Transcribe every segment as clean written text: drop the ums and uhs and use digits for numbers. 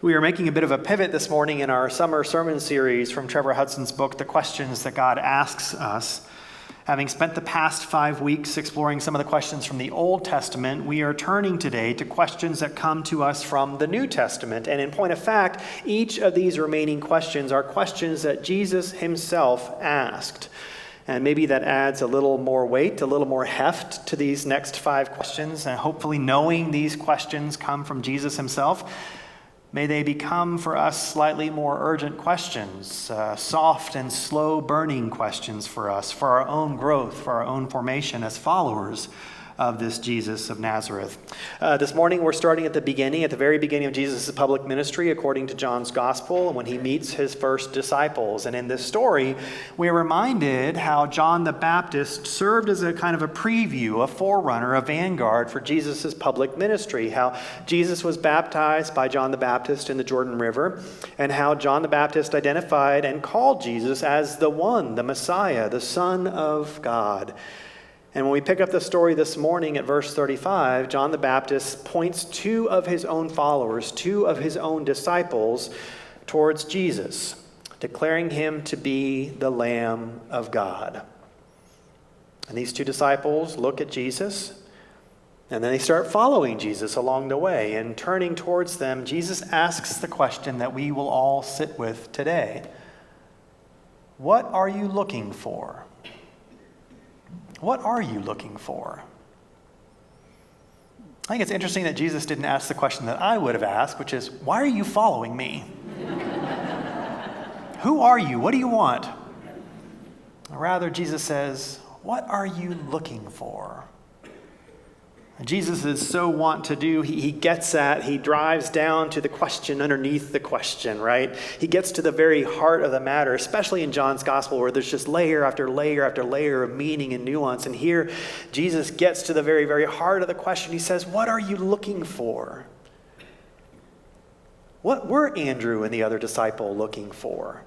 We are making a bit of a pivot this morning in our summer sermon series from Trevor Hudson's book, The Questions That God Asks Us. Having spent the past 5 weeks exploring some of the questions from the Old Testament, we are turning today to questions that come to us from the New Testament. And in point of fact, each of these remaining questions are questions that Jesus himself asked. And maybe that adds a little more weight, a little more heft to these next 5 questions. And hopefully knowing these questions come from Jesus himself, may they become for us slightly more urgent questions, soft and slow burning questions for us, for our own growth, for our own formation as followers of this Jesus of Nazareth. This morning we're starting at the very beginning of Jesus' public ministry according to John's Gospel, when he meets his first disciples. And in this story, we are reminded how John the Baptist served as a kind of a preview, a forerunner, a vanguard for Jesus' public ministry, how Jesus was baptized by John the Baptist in the Jordan River, and how John the Baptist identified and called Jesus as the one, the Messiah, the Son of God. And when we pick up the story this morning at verse 35, John the Baptist points 2 of his own followers, 2 of his own disciples, towards Jesus, declaring him to be the Lamb of God. And these 2 disciples look at Jesus, and then they start following Jesus along the way. And turning towards them, Jesus asks the question that we will all sit with today. What are you looking for? What are you looking for? I think it's interesting that Jesus didn't ask the question that I would have asked, which is, why are you following me? Who are you? What do you want? Rather, Jesus says, what are you looking for? Jesus is so wont to do, he drives down to the question underneath the question, right? He gets to the very heart of the matter, especially in John's gospel, where there's just layer after layer after layer of meaning and nuance. And here, Jesus gets to the very, very heart of the question. He says, what are you looking for? What were Andrew and the other disciple looking for?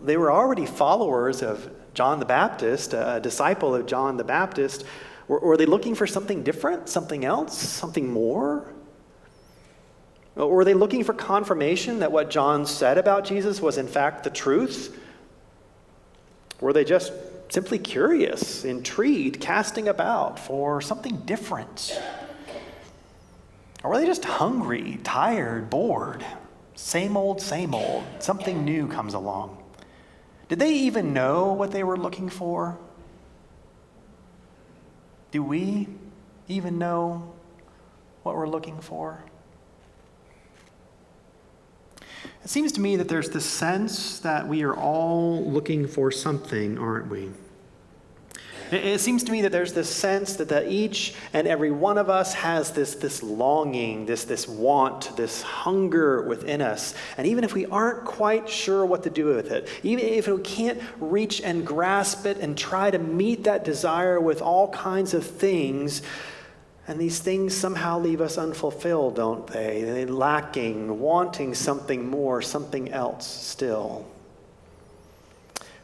They were already followers of John the Baptist, a disciple of John the Baptist. Or were they looking for something different, something else, something more? Or were they looking for confirmation that what John said about Jesus was in fact the truth? Were they just simply curious, intrigued, casting about for something different? Or were they just hungry, tired, bored? Same old, something new comes along. Did they even know what they were looking for? Do we even know what we're looking for? It seems to me that there's this sense that we are all looking for something, aren't we? It seems to me that there's this sense that each and every one of us has this longing, this want, this hunger within us. And even if we aren't quite sure what to do with it, even if we can't reach and grasp it and try to meet that desire with all kinds of things, and these things somehow leave us unfulfilled, don't they? They're lacking, wanting something more, something else still.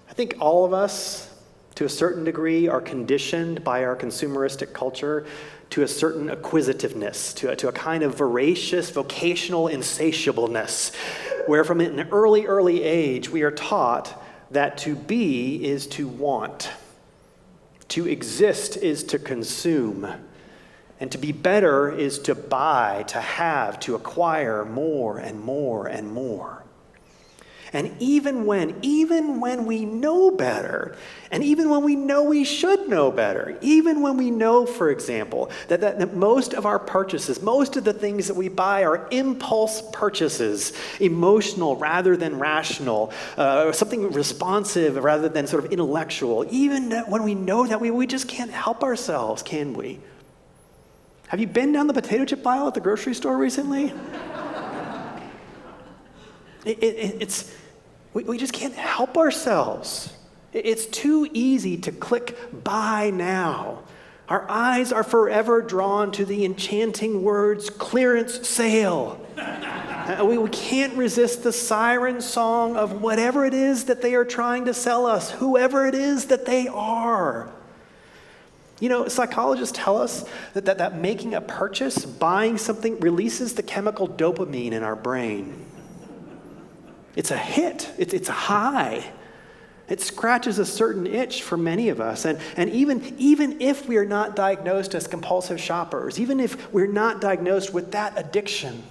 I think all of us, to a certain degree, are conditioned by our consumeristic culture to a certain acquisitiveness, to a kind of voracious vocational insatiableness, where from an early age we are taught that to be is to want, to exist is to consume, and to be better is to buy, to have, to acquire more and more and more. And even when we know better, and even when we know we should know better, even when we know, for example, that most of our purchases, most of the things that we buy are impulse purchases, emotional rather than rational, something responsive rather than sort of intellectual, even when we know that we just can't help ourselves, can we? Have you been down the potato chip aisle at the grocery store recently? We just can't help ourselves. It's too easy to click buy now. Our eyes are forever drawn to the enchanting words clearance sale. We can't resist the siren song of whatever it is that they are trying to sell us, whoever it is that they are. Psychologists tell us that making a purchase, buying something, releases the chemical dopamine in our brain. It's a hit. It's a high. It scratches a certain itch for many of us. And even if we are not diagnosed as compulsive shoppers, even if we're not diagnosed with that addiction,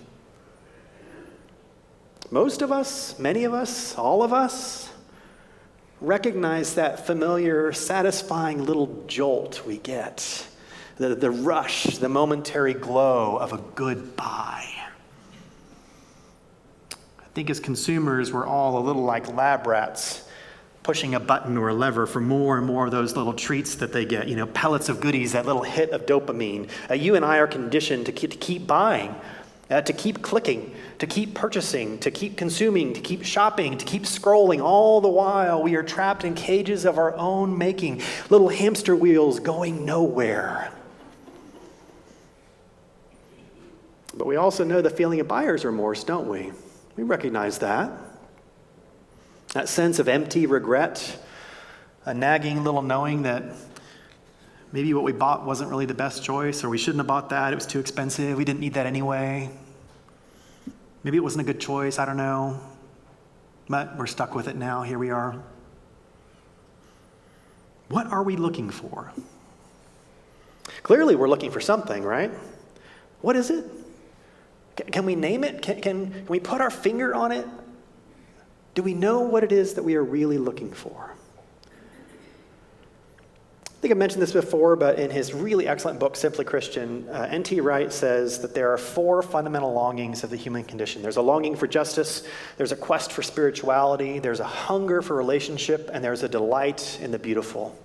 most of us, many of us, all of us, recognize that familiar, satisfying little jolt we get, the rush, the momentary glow of a good buy. I think as consumers, we're all a little like lab rats, pushing a button or a lever for more and more of those little treats that they get, pellets of goodies, that little hit of dopamine. You and I are conditioned to keep buying, to keep clicking, to keep purchasing, to keep consuming, to keep shopping, to keep scrolling. All the while, we are trapped in cages of our own making, little hamster wheels going nowhere. But we also know the feeling of buyer's remorse, don't we? We recognize that. That sense of empty regret, a nagging little knowing that maybe what we bought wasn't really the best choice, or we shouldn't have bought that, it was too expensive, we didn't need that anyway. Maybe it wasn't a good choice, I don't know. But we're stuck with it now, here we are. What are we looking for? Clearly we're looking for something, right? What is it? Can we name it? Can we put our finger on it? Do we know what it is that we are really looking for? I think I mentioned this before, but in his really excellent book, Simply Christian, N.T. Wright says that there are 4 fundamental longings of the human condition. There's a longing for justice, there's a quest for spirituality, there's a hunger for relationship, and there's a delight in the beautiful.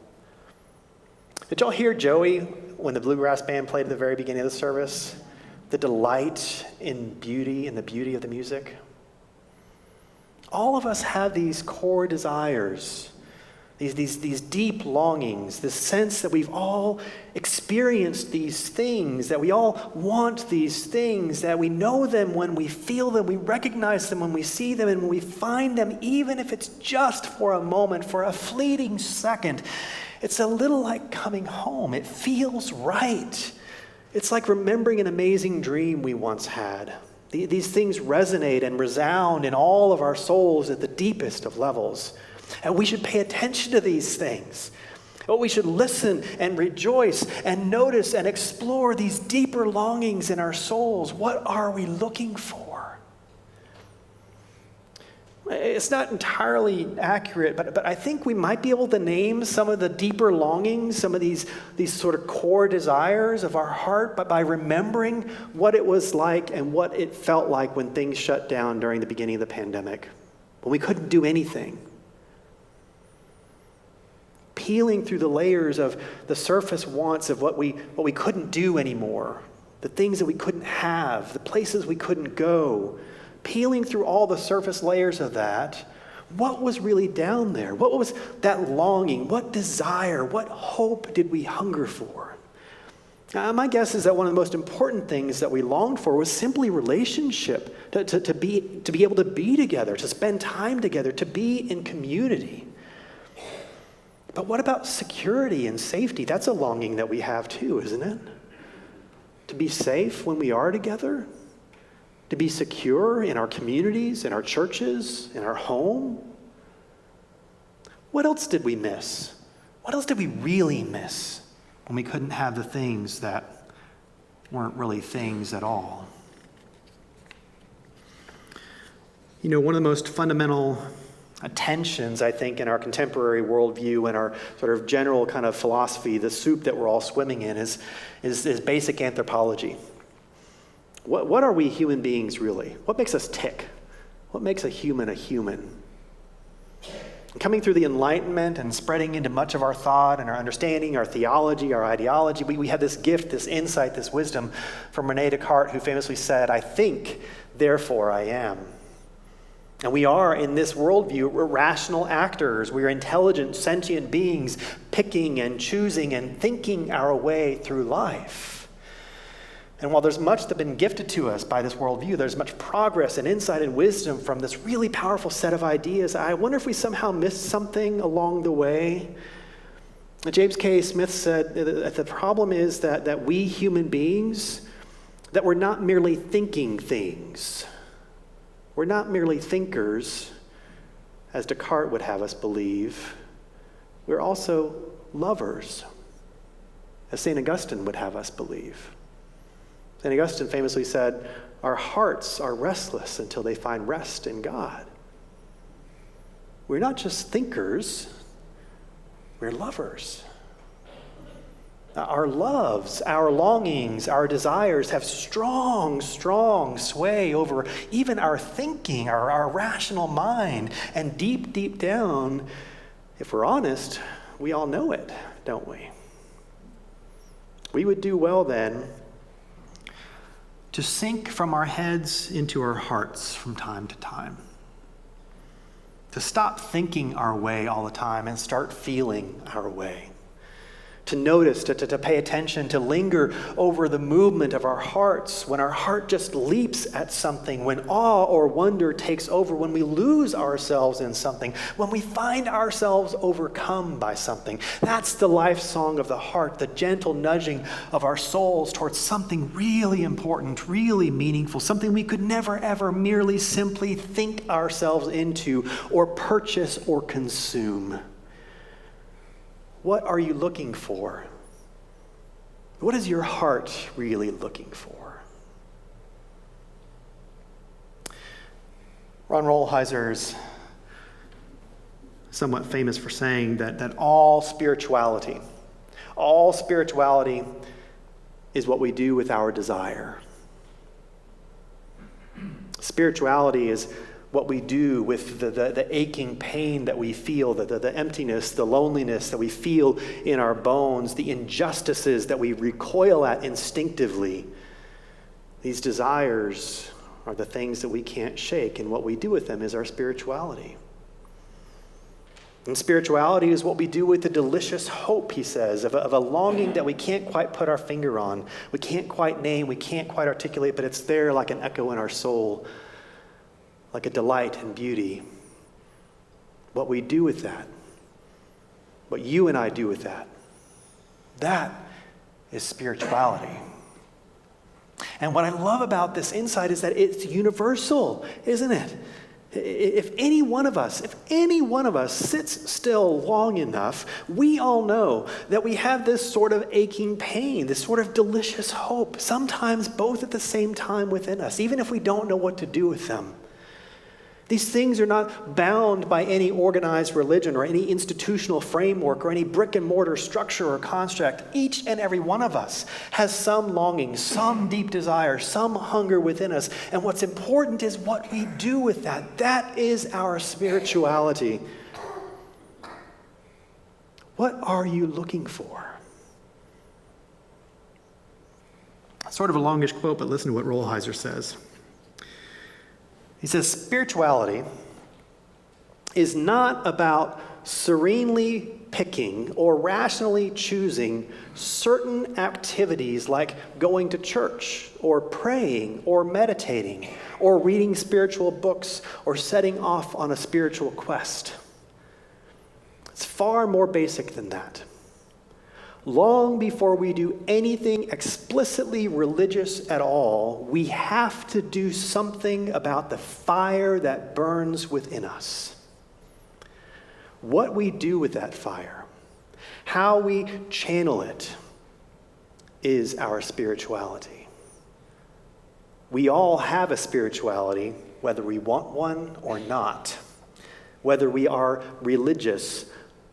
Did y'all hear Joey when the bluegrass band played at the very beginning of the service? The delight in beauty and the beauty of the music. All of us have these core desires, these deep longings, this sense that we've all experienced these things, that we all want these things, that we know them when we feel them, we recognize them when we see them, and when we find them, even if it's just for a moment, for a fleeting second. It's a little like coming home. It feels right. It's like remembering an amazing dream we once had. These things resonate and resound in all of our souls at the deepest of levels. And we should pay attention to these things. We should listen and rejoice and notice and explore these deeper longings in our souls. What are we looking for? It's not entirely accurate, but I think we might be able to name some of the deeper longings, some of these sort of core desires of our heart, but by remembering what it was like and what it felt like when things shut down during the beginning of the pandemic, when we couldn't do anything. Peeling through the layers of the surface wants of what we couldn't do anymore, the things that we couldn't have, the places we couldn't go. Peeling through all the surface layers of that, what was really down there? What was that longing? What desire? What hope did we hunger for? My guess is that one of the most important things that we longed for was simply relationship, to be able to be together, to spend time together, to be in community. But what about security and safety? That's a longing that we have too, isn't it? To be safe when we are together? To be secure in our communities, in our churches, in our home? What else did we miss? What else did we really miss when we couldn't have the things that weren't really things at all? One of the most fundamental tensions, I think, in our contemporary worldview and our sort of general kind of philosophy, the soup that we're all swimming in, is basic anthropology. What are we human beings really? What makes us tick? What makes a human a human? Coming through the Enlightenment and spreading into much of our thought and our understanding, our theology, our ideology, we have this gift, this insight, this wisdom from René Descartes, who famously said, "I think, therefore I am." And we are, in this worldview, rational actors. We are intelligent, sentient beings, picking and choosing and thinking our way through life. And while there's much that's been gifted to us by this worldview, there's much progress and insight and wisdom from this really powerful set of ideas, I wonder if we somehow missed something along the way. James K. Smith said that the problem is that we human beings, that we're not merely thinking things. We're not merely thinkers, as Descartes would have us believe. We're also lovers, as St. Augustine would have us believe. St. Augustine famously said, "Our hearts are restless until they find rest in God." We're not just thinkers, we're lovers. Our loves, our longings, our desires have strong sway over even our thinking, our rational mind. And deep down, if we're honest, we all know it, don't we? We would do well then to sink from our heads into our hearts from time to time. To stop thinking our way all the time and start feeling our way. To notice, to pay attention, to linger over the movement of our hearts when our heart just leaps at something, when awe or wonder takes over, when we lose ourselves in something, when we find ourselves overcome by something. That's the life song of the heart, the gentle nudging of our souls towards something really important, really meaningful, something we could never ever merely simply think ourselves into or purchase or consume. What are you looking for? What is your heart really looking for? Ron Rolheiser's somewhat famous for saying that all spirituality is what we do with our desire. Spirituality is what we do with the aching pain that we feel, the emptiness, the loneliness that we feel in our bones, the injustices that we recoil at instinctively. These desires are the things that we can't shake, and what we do with them is our spirituality. And spirituality is what we do with the delicious hope, he says, of a longing that we can't quite put our finger on, we can't quite name, we can't quite articulate, but it's there like an echo in our soul, like a delight and beauty. What we do with that, what you and I do with that is spirituality. And what I love about this insight is that it's universal, isn't it? If any one of us sits still long enough, we all know that we have this sort of aching pain, this sort of delicious hope, sometimes both at the same time within us, even if we don't know what to do with them. These things are not bound by any organized religion or any institutional framework or any brick and mortar structure or construct. Each and every one of us has some longing, some deep desire, some hunger within us. And what's important is what we do with that. That is our spirituality. What are you looking for? Sort of a longish quote, but listen to what Rolheiser says. He says, spirituality is not about serenely picking or rationally choosing certain activities like going to church or praying or meditating or reading spiritual books or setting off on a spiritual quest. It's far more basic than that. Long before we do anything explicitly religious at all, we have to do something about the fire that burns within us. What we do with that fire, how we channel it, is our spirituality. We all have a spirituality, whether we want one or not, whether we are religious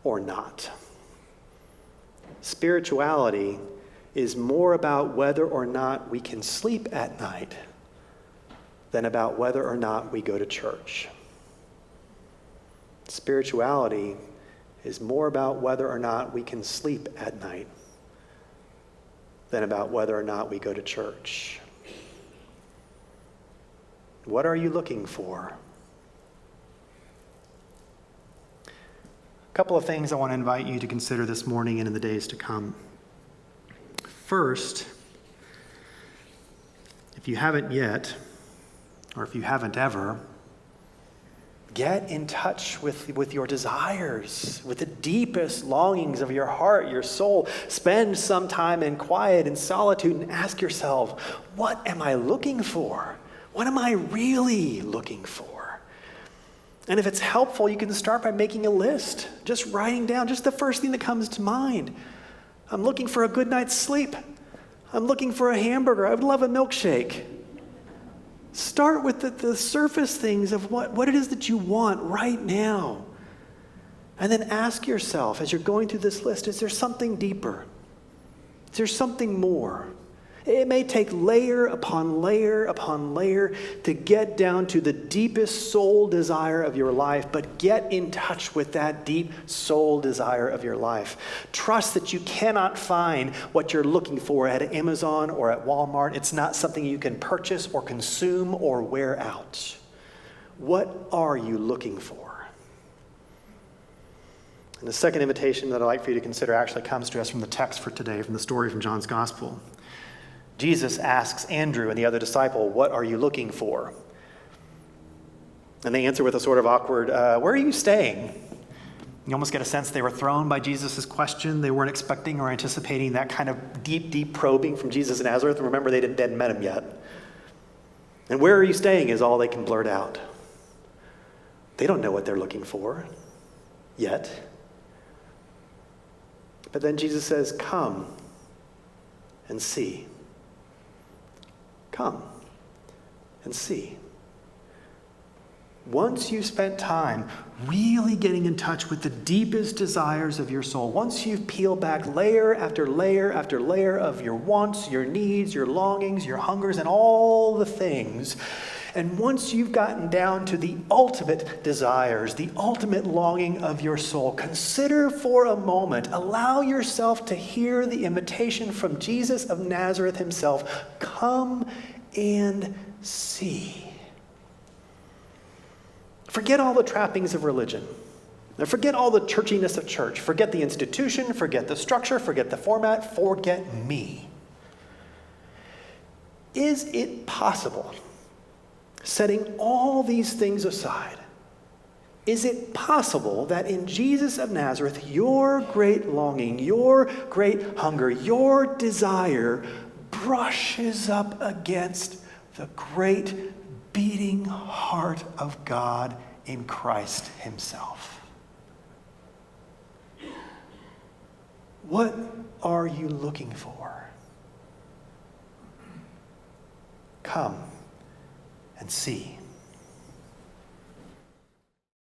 or not. Spirituality is more about whether or not we can sleep at night than about whether or not we go to church. Spirituality is more about whether or not we can sleep at night than about whether or not we go to church. What are you looking for? A couple of things I want to invite you to consider this morning and in the days to come. First, if you haven't yet, or if you haven't ever, Get in touch with your desires, with the deepest longings of your heart, your soul. Spend some time in quiet and solitude and ask yourself, what am I looking for? What am I really looking for? And if it's helpful, you can start by making a list, just writing down just the first thing that comes to mind. I'm looking for a good night's sleep. I'm looking for a hamburger. I would love a milkshake. Start with the surface things of what it is that you want right now. And then ask yourself, as you're going through this list, is there something deeper? Is there something more? It may take layer upon layer upon layer to get down to the deepest soul desire of your life, but get in touch with that deep soul desire of your life. Trust that you cannot find what you're looking for at Amazon or at Walmart. It's not something you can purchase or consume or wear out. What are you looking for? And the second invitation that I'd like for you to consider actually comes to us from the text for today, from the story from John's Gospel. Jesus asks Andrew and the other disciple, what are you looking for? And they answer with a sort of awkward, where are you staying? You almost get a sense they were thrown by Jesus' question. They weren't expecting or anticipating that kind of deep, deep probing from Jesus of Nazareth. And remember, they hadn't met him yet. And where are you staying is all they can blurt out. They don't know what they're looking for yet. But then Jesus says, come and see. Come and see. Once you've spent time really getting in touch with the deepest desires of your soul, once you've peeled back layer after layer after layer of your wants, your needs, your longings, your hungers, and all the things, and once you've gotten down to the ultimate desires, the ultimate longing of your soul, consider for a moment, allow yourself to hear the invitation from Jesus of Nazareth himself, come and see. Forget all the trappings of religion. Now forget all the churchiness of church. Forget the institution, forget the structure, forget the format, forget me. Is it possible, setting all these things aside, is it possible that in Jesus of Nazareth, your great longing, your great hunger, your desire brushes up against the great beating heart of God in Christ himself? What are you looking for? Come and see.